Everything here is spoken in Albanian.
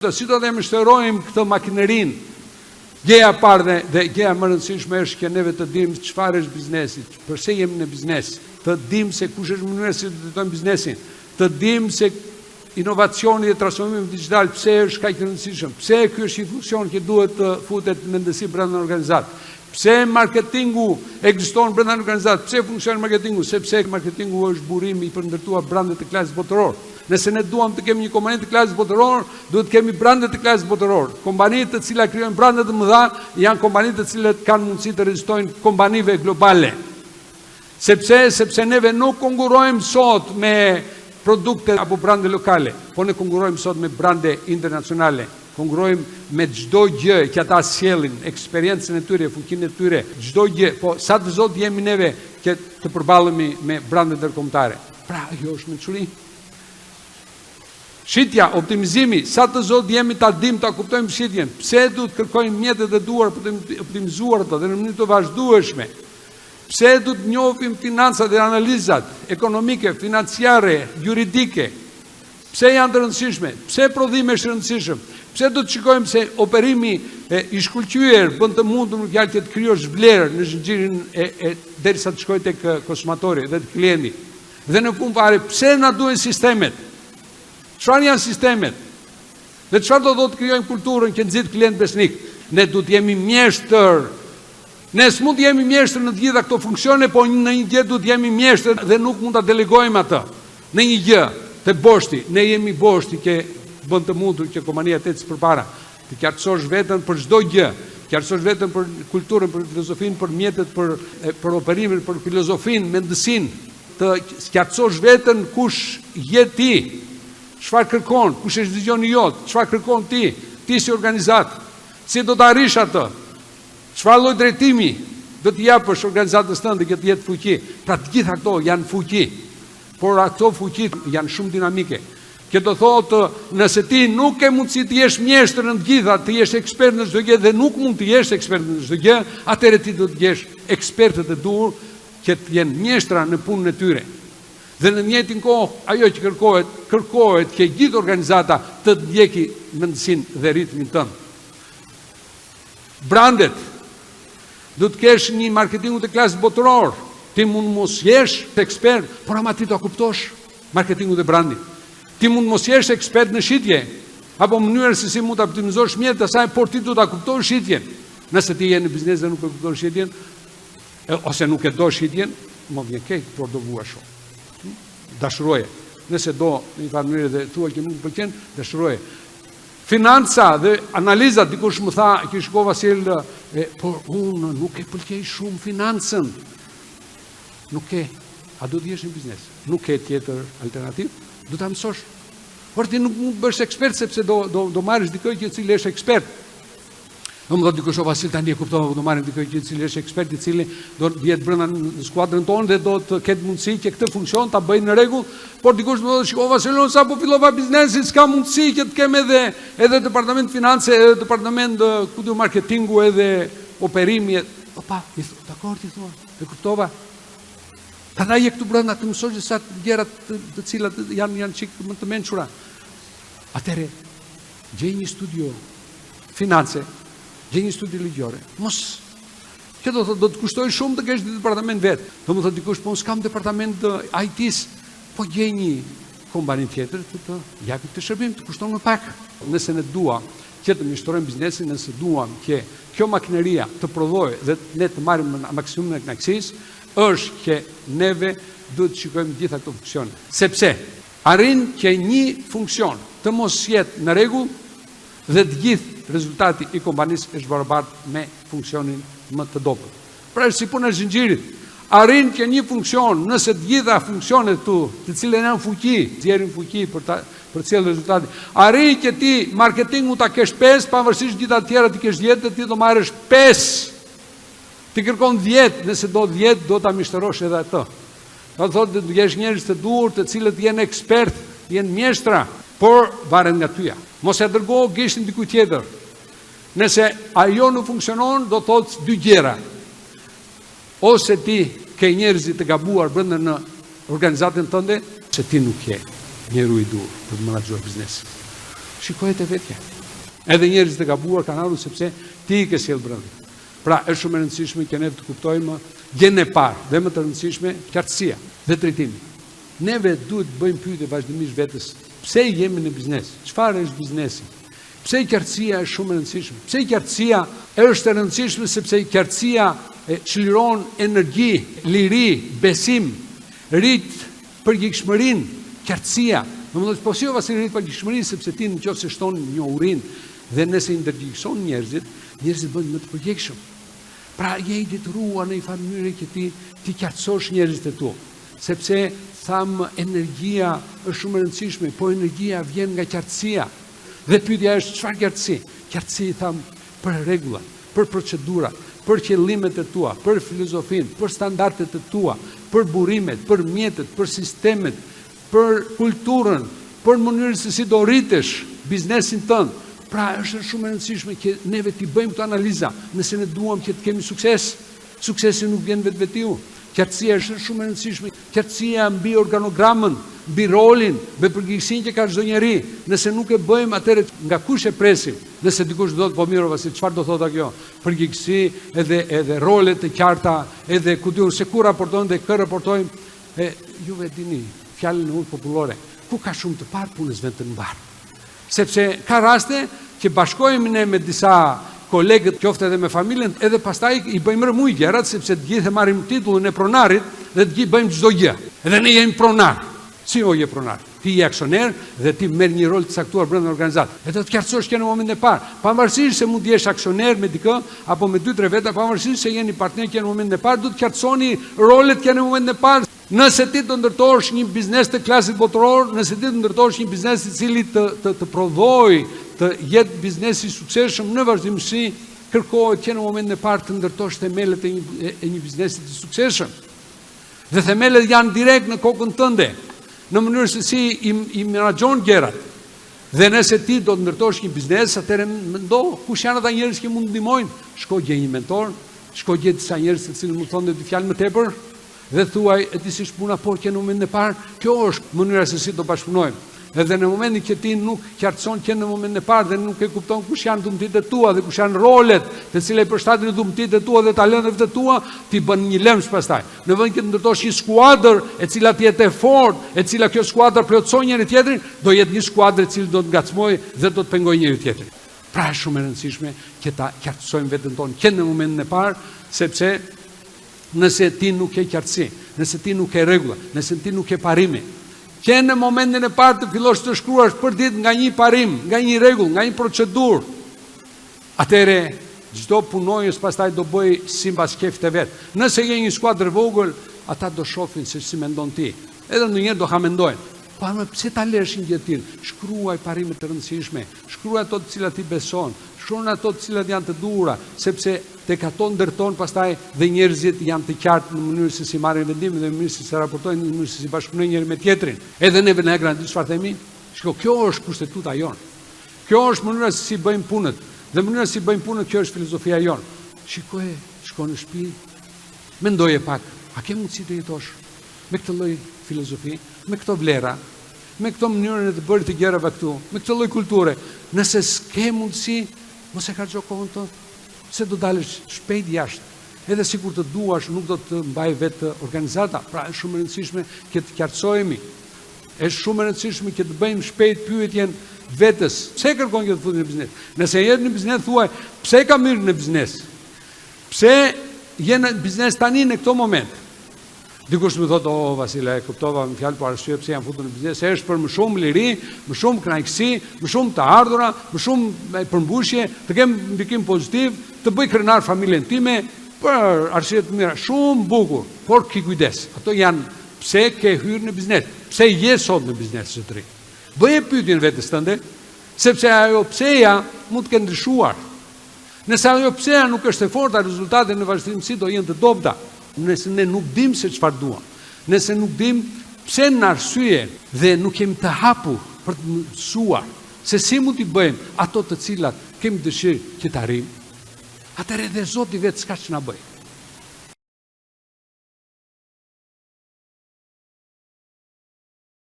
Si do të mështerojmë këtë makinerin, gjeja parë dhe gjeja më rëndësishme është që neve të dimë çfarë është biznesi, përse jemi në biznes, të dimë se kush është mënyra se të drejtojmë biznesin, të dimë se inovacioni dhe transformimi digital pse është kaq i rëndësishëm, pse ky është një funksion që duhet të futet në ndësi brenda në organizatë. Pse marketingu ekziston brenda në organizatë, pse funksionon marketingu, sepse marketingu është burimi i përndërtuar brandet të klasës botërore. Nëse ne duam të kemi një kompani të klasës botërore, duhet të kemi brandet të klasës botërore. Kompanitë të cilat krijojnë brande të mëdha janë kompanitë të cilat kanë mundësi të rezistojnë kompanive globale. Sepse neve nuk konkurrojmë sot me produkte apo brande lokale, po ne konkurrojmë sot me brande internacionale. Konkurrojmë me çdo gjë që ata sjellin, eksperiencën e tyre, fuqinë e tyre, çdo gjë, po sa të zot jemi neve që të përballemi me brande ndërkombëtare. Pra, ajo është mençuri. Shitja, optimizimi, sa të zot jemi ta dim, ta kuptojmë shitjen, pse duhet kërkojmë mjetet e duar për të optimizuar ato dhe në mënyrë të vazhdueshme. Pse duhet njohim financat dhe analizat ekonomike, financiare, juridike. Pse janë të rëndësishme? Pse prodhimi është rëndësishëm? Pse do të shikojmë se operimi i shkëlqyer bën të mundur në fjalë që të krijosh vlerë në zgjirin derisa të shkojë tek konsumatori dhe të klienti. Dhe në fund fare, pse na duhen sistemet? Çfarë janë sistemet? Dhe çfarë do të krijojnë kulturën që nxit klient besnik? Ne duhet jemi mjeshtër. Ne s'mund të jemi mjeshtër në të gjitha këto funksione, po në një gjë duhet jemi mjeshtër dhe nuk mund ta delegojmë atë. Në një gjë, te boshti, ne jemi boshti që bën të mundur që kompania të ecë përpara. Të qartësosh veten për çdo gjë, qartësosh veten për kulturën, për filozofinë, për mjetet, për operimin, për filozofinë, mendësinë, të qartësosh veten kush je ti. Çfarë kërkon, kush është vizioni jot, çfarë kërkon ti si organizat, si do të arrish atë, çfarë lloj drejtimi do të japësh organizatës tënde që të jetë fuqi. Pra të gjitha këto janë fuqi, por ato fuqi janë shumë dinamike. Që do thotë, nëse ti nuk ke mundësi të jesh mjeshtër në të gjitha, të jesh ekspert në çdo gjë dhe nuk mund të jesh ekspert në çdo gjë, atëherë ti do të jesh ekspertët e duhur që të jenë mjeshtra në punën e tyre. Dhe në njëjtin kohë, ajo që kërkohet që gjithë organizata të ndjeki mendësinë dhe ritmin tënd. Brandet, do të kesh një marketingu të klasës botëror. Ti mund mos jesh ekspert, por ama ti do kuptosh marketingu dhe brandin. Ti mund mos jesh ekspert në shitje, apo mënyrën se si mund të optimizosh mjetet e saj, por ti do ta kuptosh shitjen. Nëse ti je në biznes dhe nuk e kupton shitjen, ose nuk e do shitjen, më vjen keq, por do vuash shumë. Dashuroje. Nëse do në një farë mënyrë dhe thua që nuk pëlqen, dashuroje. Financa dhe analiza, dikush më tha që shko Vasil, por unë nuk e pëlqej shumë financën. Nuk e, a do të jesh në biznes? Nuk e tjetër alternativë? Do ta mësosh. Por ti nuk mund të bësh ekspert sepse do marrësh dikoj që i cili është ekspert. Do më thotë dikush Vasil tani e kuptova, do marrim dikoj që i cili është ekspert, i cili do të jetë brenda në skuadrën tonë dhe do të ketë mundësi që këtë funksion ta bëjë në rregull, por dikush më thotë shikoj Vasil, sa po fillova biznesin, s'ka mundësi që të kem edhe departament finance, edhe departament marketingu, edhe operimi. Opa, i thotë, dakor, i thotë, e kuptova. Prandaj je këtu brenda të mësosh disa gjëra të cilat janë çik më të mençura. Atëherë, gjej një studio finance, gjej një studio ligjore. Mos, që do të kushtoj shumë të kesh një departament vetë. Do më thotë dikush, po s'kam departament IT-s, po gjej një kompani tjetër të japi të shërbim, të kushton më pak. Nëse ne duam që të mjeshtrojmë biznesin, nëse duam që kjo makineria të prodhojë dhe ne të marrim maksimumin e kënaqësisë, është që neve duhet të shikojmë gjitha këto funksione. Sepse arrin që një funksion të mos jetë në rregull dhe të gjithë rezultati i kompanisë është barabartë me funksionin më të dobët. Pra është si puna e zinxhirit. Arrin që një funksion, nëse të gjitha funksionet këtu, të cilën janë fuqi, nxjerrin fuqi për të cilë rezultati. Arrin që ti marketingu ta kesh 5, pavarësisht gjitha të tjera ti kesh 10 dhe ti do marrësh 5. Ti kërkon 10, nëse do 10, do ta mishterosh edhe atë. Do të thotë të jesh njerëz të duhur, të cilët janë ekspert, janë mjeshtra, por varet nga tyja. Mos e dërgo gishtin diku tjetër. Nëse ajo nuk funksionon, do thotë dy gjëra. Ose ti ke njerëz të gabuar brenda në organizatën tënde, se ti nuk je njeriu i duhur për të menaxhuar biznesin. Shikoje të vetja. Edhe njerëzit e gabuar kanë ardhur sepse ti i ke sjell brenda. Pra, është shumë e rëndësishme që ne të kuptojmë gjën e parë dhe më të rëndësishme qartësia dhe trajtimi. Neve duhet bëjmë pyetje vazhdimisht vetes, pse jemi në biznes? Çfarë është biznesi? Pse qartësia është shumë e rëndësishme? Pse qartësia është e rëndësishme? Sepse qartësia çliron energji, liri, besim, rrit përgjegjshmërinë, qartësia. Domethënë po si vasi rrit përgjegjshmërinë sepse ti nëse shton një urinë dhe nëse i ndërgjegjson njerëzit bëhen më të përgjegjshëm. Pra je i detyruar në një farë mënyrë që ti qartësosh njerëzit e tu. Sepse tham energjia është shumë e rëndësishme, po energjia vjen nga qartësia. Dhe pyetja është çfarë qartësi? Qartësi tham për rregulla, për procedura, për qëllimet e tua, për filozofinë, për standardet e tua, për burimet, për mjetet, për sistemet, për kulturën, për mënyrën se si do rritesh biznesin tënd. Pra është shumë e rëndësishme që neve t'i bëjmë këto analiza, nëse ne duam që të kemi sukses. Suksesi nuk vjen vetvetiu. Qartësia është shumë e rëndësishme. Qartësia mbi organogramën, mbi rolin, mbi përgjegjësinë që ka çdo njeri. Nëse nuk e bëjmë, atëherë nga kush e presim? Nëse dikush thotë po mirë vasi, çfarë do thotë kjo? Përgjegjësi, edhe rolet e qarta, edhe ku diun se ku raportojnë dhe kë raportojnë. Juve dini fjalën e urtë popullore. Ku ka shumë të parë punës vend të mbar. Sepse ka raste që bashkohemi ne me disa kolegët, qoftë edhe me familjen, edhe pastaj i bëjmë rëmuj gjërat, sepse të gjithë marrim titullin e pronarit dhe të gjithë bëjmë çdo gjë. Edhe ne jemi pronar. Si o je pronar? Ti je aksioner dhe ti merr një rol të caktuar brenda organizatës. E do të qartësosh që në momentin e parë, pavarësisht se mund të jesh aksioner me dikë apo me 2-3 veta, pavarësisht se jeni partner që në momentin e parë, do të qartësoni rolet që në momentin e parë. Nëse ti të ndërtosh një biznes të klasit botëror, nëse ti të ndërtosh një biznes i cili të prodhoj, të jetë biznesi i suksesshëm, në vazhdimsi kërkohet që në momentin e parë të ndërtosh themelet e një biznesi të suksesshëm. Dhe themelet janë direkt në kokën tënde, në mënyrë se si i menaxhon gjërat. Dhe nëse ti do të ndërtosh një biznes, atëherë mendo kush janë ata njerëz që mund të ndihmojnë. Shko gjej një mentor, shko gjej disa njerëz të cilët mund të thonë dy fjalë më tepër. Dhe thuaj e ti si shpuna, por që në momentin e parë, kjo është mënyra se si do bashkëpunojmë. Edhe në momentin që ti nuk qartëson që në momentin e parë dhe nuk e kupton kush janë dhëmtitë e tua dhe kush janë rolet të cilat i përshtaten dhëmtitë e tua dhe talentet e tua, ti bën një lëmsh pastaj. Në vend që të ndërtosh një skuadër e cila të jetë e fortë, e cila kjo skuadër plotëson njëri tjetrin, do jetë një skuadër e cila do të ngacmojë dhe do të pengojë njëri tjetrin. Pra është shumë e rëndësishme që ta qartësojmë veten tonë që në momentin e parë, sepse nëse ti nuk ke qartësi, nëse ti nuk ke rregulla, nëse ti nuk ke parime, që në momentin e parë të fillosh të shkruash për ditë nga një parim, nga një rregull, nga një procedurë, atëre çdo punonjës pastaj do bëj sipas kefit të vet. Nëse je një skuadër vogël, ata do shohin se si mendon ti. Edhe ndonjëherë do hamendojnë. Po më pse ta lësh një gjë të tillë? Shkruaj parime të rëndësishme, shkruaj ato të cilat ti beson, shkruaj ato të cilat janë të duhura, sepse tek ato ndërton pastaj dhe njerëzit janë të qartë në mënyrë se si marrin vendime dhe në mënyrë se si raportojnë, në mënyrë se si bashkëpunojnë njëri me tjetrin. Edhe neve në ekran çfarë themi? Shko, kjo është kushtetuta jonë. Kjo është mënyra se si bëjmë punët. Dhe mënyra se si bëjmë punët, kjo është filozofia jonë. Shikoje, shko në shtëpi, mendoje pak, a ke mundësi të jetosh me këtë lloj filozofi, me këto vlera, me këto mënyrën e të bërit të gjërave këtu, me këtë lloj kulture. Nëse s'ke mundësi, mos e harxo kohën tënde, se do dalësh shpejt jashtë. Edhe sikur të duash, nuk do të mbaj vetë organizata. Pra është shumë e rëndësishme që të qartësohemi. Është shumë e rëndësishme që të bëjmë shpejt pyetjen vetes. Pse kërkon që të futemi në biznes? Nëse je në biznes thuaj, pse ka mirë në biznes? Pse je në biznes tani në këtë moment? Dikush më thotë, o Vasile, e kuptova më fjalë po arsye pse jam futur në biznes, se është për më shumë liri, më shumë kënaqësi, më shumë të ardhura, më shumë përmbushje, të kem ndikim pozitiv, të bëj krenar familjen time, për arsye të mira, shumë bukur, por ki kujdes. Ato janë pse ke hyrë në biznes, pse je sot në biznes të ri. Bëje pyetjen vetes tënde, sepse ajo pseja mund të ketë ndryshuar. Nëse ajo pseja nuk është e fortë, rezultatet në vazhdimsi do jenë të dobta. Nëse ne nuk dim se çfarë duam, nëse nuk dim pse në arsye dhe nuk kemi të hapur për të mësuar se si mund t'i bëjmë ato të cilat kemi dëshirë që të arrijmë, atëherë edhe Zoti vetë s'ka ç'na bëj.